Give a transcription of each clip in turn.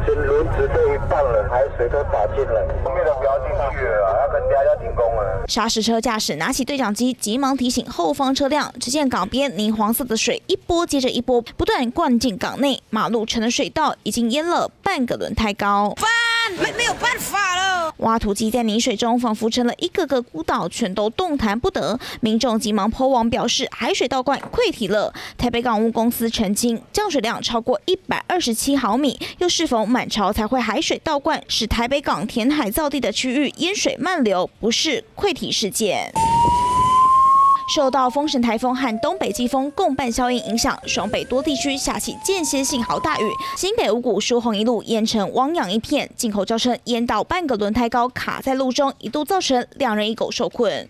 经轮值都一半了，海水都打进来，后面的不要进去了，要跟大家停工了。砂石车驾驶拿起对讲机，急忙提醒后方车辆。只见港边泥黄色的水一波接着一波，不断灌进港内，马路成了水道，已经淹了半个轮胎高。没有办法了。挖土机在泥水中仿佛成了一个个孤岛，全都动弹不得。民众急忙 po 网表示，海水倒灌溃堤了。台北港务公司澄清，降水量超过127毫米，又适逢满潮才会海水倒灌，使台北港填海造地的区域淹水漫流，不是溃堤事件。受到风神台风和东北季风共伴效应影响，双北多地区下起间歇性豪大雨，新北五股疏洪一路淹成汪洋一片，进口轿车淹到半个轮胎高卡在路中，一度造成2人1狗受困。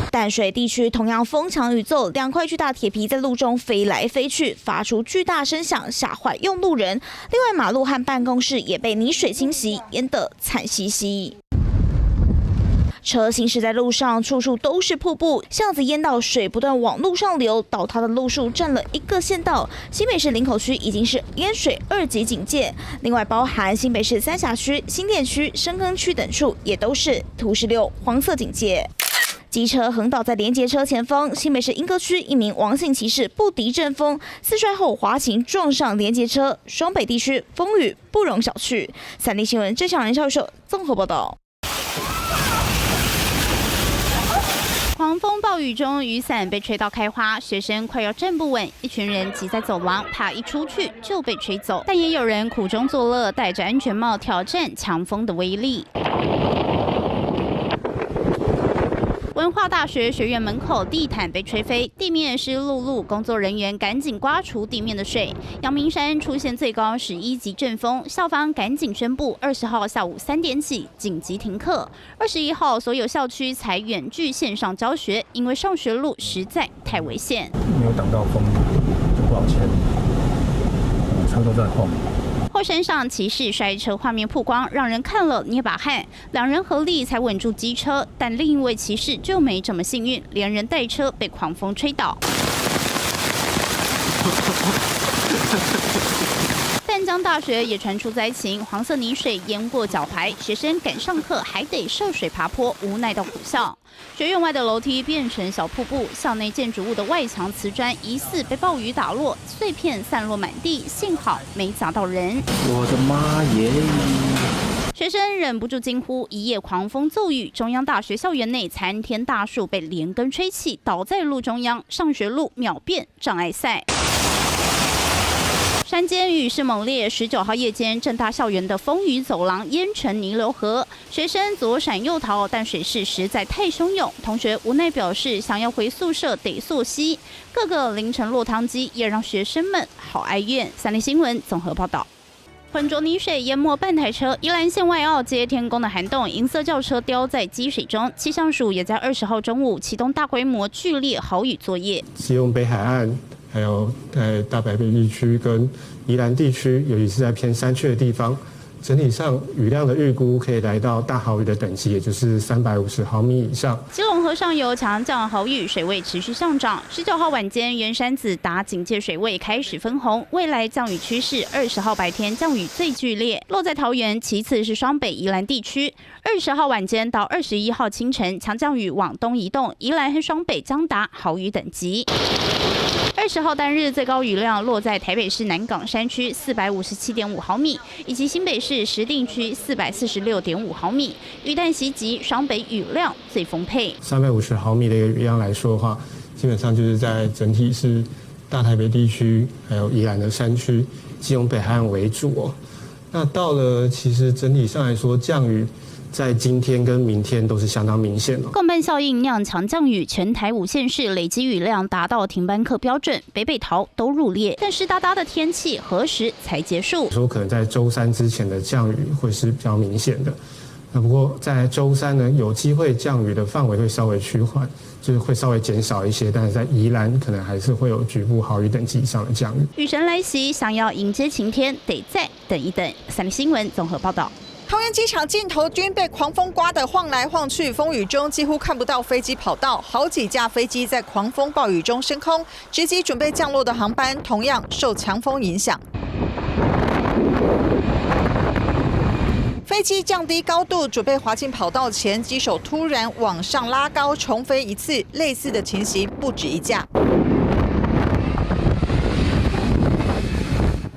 淡水地区同样风强雨骤，2块巨大铁皮在路中飞来飞去，发出巨大声响，吓坏用路人。另外，马路和办公室也被泥水侵袭，淹得惨兮兮。车行驶在路上，处处都是瀑布，巷子淹到水不断往路上流，倒塌的路树占了一个县道。新北市林口区已经是淹水2级警戒，另外包含新北市三峡区、新店区、深坑区等处也都是图16黄色警戒。机车横倒在连结车前方，新北市莺歌区一名王姓骑士不敌阵风，自摔后滑行撞上连结车。双北地区风雨不容小觑。3立新闻郑小人教授综合报道。狂风暴雨中，雨伞被吹到开花，学生快要站不稳，一群人挤在走廊，怕一出去就被吹走。但也有人苦中作乐，戴着安全帽挑战强风的威力。文化大学学院门口地毯被吹飞，地面湿漉漉，工作人员赶紧刮除地面的水。阳明山出现最高11级阵风，校方赶紧宣布20号下午3点起紧急停课。21号所有校区才远距线上教学，因为上学路实在太危险。没有挡到风，不好牵，车都在晃。后山上骑士摔车画面曝光，让人看了捏把汗。2人合力才稳住机车，但另一位骑士就没这么幸运，连人带车被狂风吹倒。淡江大学也传出灾情，黄色泥水淹过脚踝，学生赶上课还得涉水爬坡，无奈到苦笑。学院外的楼梯变成小瀑布，校内建筑物的外墙瓷砖疑似被暴雨打落，碎片散落满地，幸好没砸到人。我的妈耶！学生忍不住惊呼：一夜狂风骤雨，中央大学校园内参天大树被连根吹起，倒在路中央，上学路秒变障碍赛。山间雨势猛烈，19号夜间，政大校园的风雨走廊淹成泥流河，学生左闪右逃，但水势实在太汹涌，同学无奈表示，想要回宿舍得溯溪，各个凌晨落汤鸡也让学生们好哀怨。3立新闻综合报道。浑浊泥水淹没半台车，宜兰县外澳接天宫的涵洞，银色轿车掉在积水中。气象署也在20号中午启动大规模剧烈豪雨作业，基隆北海岸，还有在大台北地区跟宜兰地区，尤其是在偏山区的地方，整体上雨量的预估可以来到大豪雨的等级，也就是350毫米以上。基隆河上游强降豪雨，水位持续上涨。19号晚间，圆山子达警戒水位开始分红，未来降雨趋势。20号白天降雨最剧烈，落在桃园，其次是双北、宜兰地区。20号晚间到21号清晨，强降雨往东移动，宜兰和双北将达豪雨等级。20号单日最高雨量落在台北市南港山区457.5毫米，以及新北市石碇区446.5毫米。雨弹袭击，双北雨量最丰沛。350毫米的一个雨量来说的话，基本上就是在整体是大台北地区，还有宜兰的山区、基隆北海岸为主哦。那到了其实整体上来说，降雨在今天跟明天都是相当明显的。共伴效应酿强降雨，全台5县市累积雨量达到停班课标准，北桃都入列。但湿哒哒的天气何时才结束？说可能在周3之前的降雨会是比较明显的。那不过在周3呢，有机会降雨的范围会稍微趋缓，就是会稍微减少一些，但是在宜兰可能还是会有局部豪雨等级以上的降雨。雨神来袭，想要迎接晴天，得再等一等。3立新闻综合报道。桃园机场镜头均被狂风刮得晃来晃去，风雨中几乎看不到飞机跑道，好几架飞机在狂风暴雨中升空，直击准备降落的航班同样受强风影响。飞机降低高度，准备滑进跑道前，机手突然往上拉高，重飞一次，类似的情形不止一架。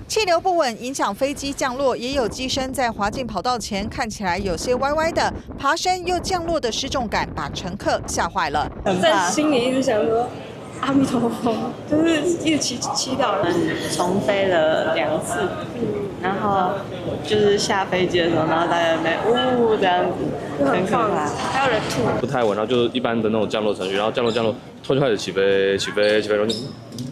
气流不稳，影响飞机降落，也有机身在滑进跑道前看起来有些歪歪的，爬升又降落的失重感把乘客吓坏了。在心里一直想说。阿弥陀佛，就是一直祈祷。重飞了2次，然后就是下飞机的时候，然后大家在那这样子，很可怕，还有人吐。不太稳，然后就是一般的那种降落程序，然后降落，突然就开始起飞，然后就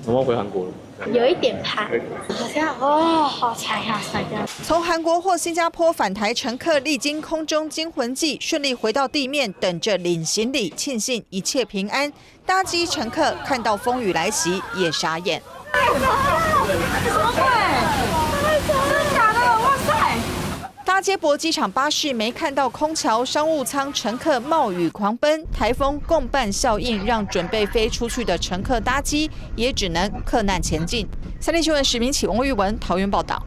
我们回韩国了。有一点怕，好像好惨呀，这样。从韩国或新加坡返台乘客历经空中惊魂记，顺利回到地面，等着领行李，庆幸一切平安。搭机乘客看到风雨来袭，也傻眼。什么鬼？真的假的？哇塞！搭接驳机场巴士没看到空桥，商务舱乘客冒雨狂奔，台风共伴效应让准备飞出去的乘客搭机也只能克难前进。三立新闻史明启、王玉文桃园报道。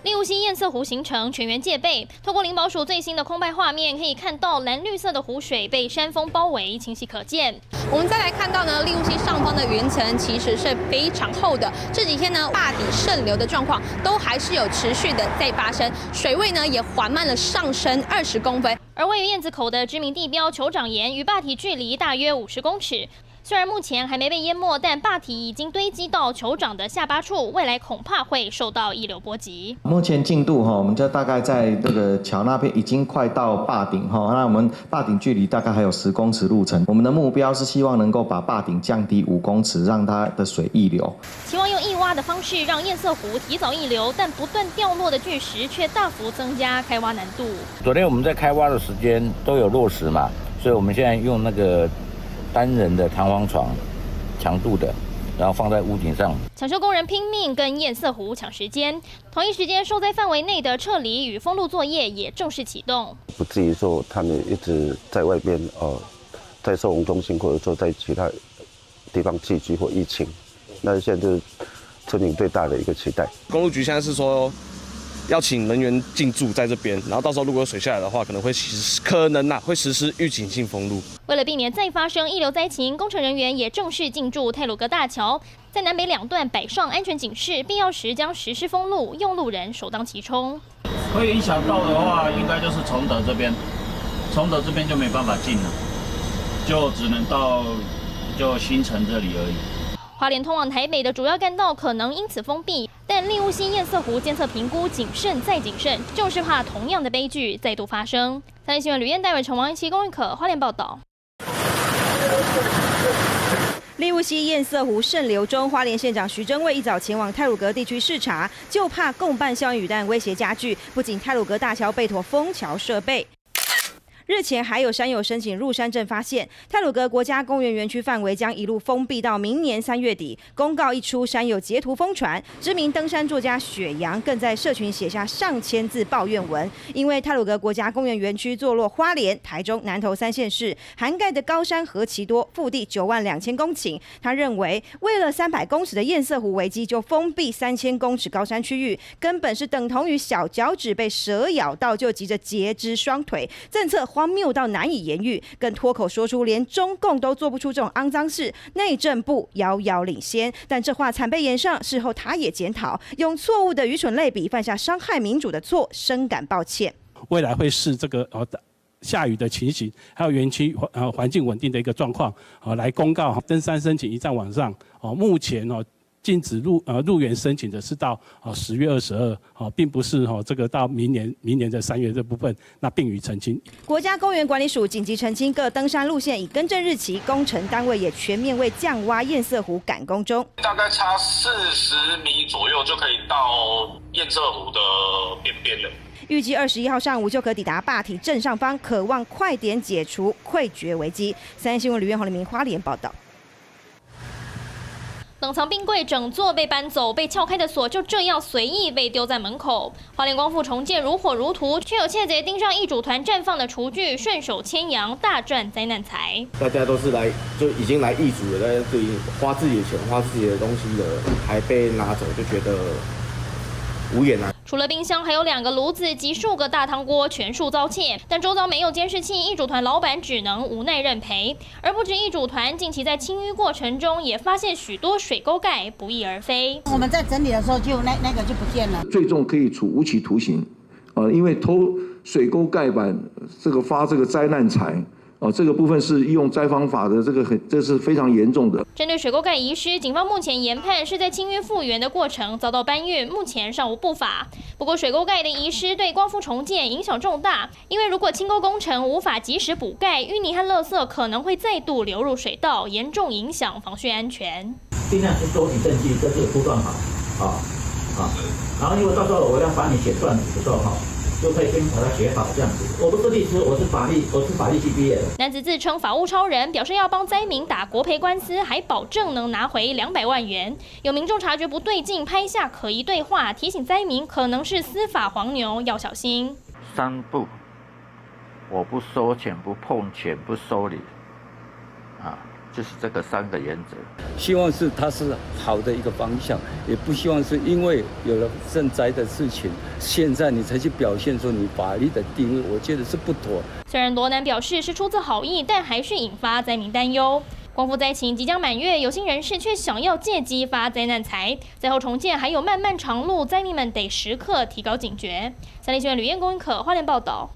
立雾溪堰塞湖形成，全员戒备。透过林保署最新的空拍画面，可以看到蓝绿色的湖水被山峰包围，清晰可见。我们再来看到呢，立雾溪上方的云层其实是非常厚的。这几天呢，坝底渗流的状况都还是有持续的在发生，水位呢也缓慢了上升20公分。而位于燕子口的知名地标酋长岩与坝体距离大约50公尺。虽然目前还没被淹没，但坝体已经堆积到酋长的下巴处，未来恐怕会受到溢流波及。目前进度我们就大概在这个桥那边已经快到坝顶那我们坝顶距离大概还有10公尺路程。我们的目标是希望能够把坝顶降低5公尺，让它的水溢流。期望用溢挖的方式让堰塞湖提早溢流，但不断掉落的巨石却大幅增加开挖难度。昨天我们在开挖的时间都有落实嘛，所以我们现在用那个单人的弹簧床，强度的，然后放在屋顶上。抢修工人拼命跟堰塞湖抢时间，同一时间受灾范围内的撤离与封路作业也正式启动。不至于说他们一直在外边在收容中心或者说在其他地方寄居或疫情，那现在就是村民最大的一个期待。公路局现在是说要请人员进驻在这边，然后到时候如果有水下来的话，可能会实施预警性封路。为了避免再发生溢流灾情，工程人员也正式进驻太鲁阁大桥，在南北两段摆上安全警示，必要时将实施封路，用路人首当其冲。会影响到的话，应该就是崇德这边，崇德这边就没办法进了，就只能到新城这里而已。花莲通往台北的主要干道可能因此封闭，但立雾溪堰塞湖监测评估谨慎再谨慎，就是怕同样的悲剧再度发生。三立新闻吕燕、戴伟成、王一琪、龚玉可花莲报道。立雾溪堰塞湖渗流中，花莲县长徐榛蔚一早前往太鲁阁地区视察，就怕共伴效应雨弹威胁加剧，不仅太鲁阁大桥被妥封桥设备。日前还有山友申请入山证，发现太鲁阁国家公园园区范围将一路封闭到明年3月底。公告一出，山友截图疯传，知名登山作家雪阳更在社群写下上千字抱怨文。因为太鲁阁国家公园园区坐落花莲、台中、南投3县市，涵盖的高山何其多，腹地92000公顷。他认为，为了300公尺的堰塞湖危机就封闭3000公尺高山区域，根本是等同于小脚趾被蛇咬到就急着截肢双腿，政策荒谬到难以言喻，更脱口说出连中共都做不出这种肮脏事，内政部遥遥领先。但这话惨被延上，事后他也检讨，用错误的愚蠢类比犯下伤害民主的错，深感抱歉。未来会视这个下雨的情形，还有园区环境稳定的一个状况来公告登山申请一站往上目前禁止入园申请的是到10月22，并不是这个到明年的3月这部分，那并予澄清。国家公园管理署紧急澄清各登山路线已更正日期，工程单位也全面为降挖堰塞湖赶工中。大概差40米左右就可以到堰塞湖的边了。预计21号上午就可抵达坝体正上方，渴望快点解除溃决危机。三立新闻吕燕、洪立明花莲报道。冷藏冰柜整座被搬走，被撬开的锁就这样随意被丢在门口。花莲光复重建如火如荼，却有窃贼盯上义主团绽放的厨具，顺手牵羊，大赚灾难财。大家都是已经来义主了，大家对花自己的钱、花自己的东西的，还被拿走，就觉得无言啊。除了冰箱，还有2个炉子及数个大汤锅全数遭窃，但周遭没有监视器，义主团老板只能无奈认赔。而不止义主团，近期在清淤过程中也发现许多水沟盖不翼而飞。我们在整理的时候就那个就不见了。最重可以处无期徒刑，因为偷水沟盖板发这个灾难财。这个部分是用灾防法的，这是非常严重的。针对水沟盖遗失，警方目前研判是在清淤复原的过程遭到搬运，目前尚无不法。不过水沟盖的遗失对光复重建影响重大，因为如果清沟工程无法及时补盖，淤泥和垃圾可能会再度流入水道，严重影响防汛安全。尽量去收集证据，跟这个铺段好，然后因为到时候我要把你写段子的时候就可以先把它写好这样子。我不是律师，我是法律系毕业的。男子自称法务超人，表示要帮灾民打国赔官司，还保证能拿回200万元。有民众察觉不对劲，拍下可疑对话，提醒灾民可能是司法黄牛，要小心。3不，我不收钱，不碰钱，不收礼，就是这个3个原则。希望它是好的一个方向，也不希望是因为有了赈灾的事情，现在你才去表现出你法律的地位，我觉得是不妥。虽然罗南表示是出自好意，但还是引发灾民担忧。光复灾情即将满月，有心人士却想要借机发灾难财，灾后重建还有漫漫长路，灾民们得时刻提高警觉。三立新闻吕彦公可花莲报道。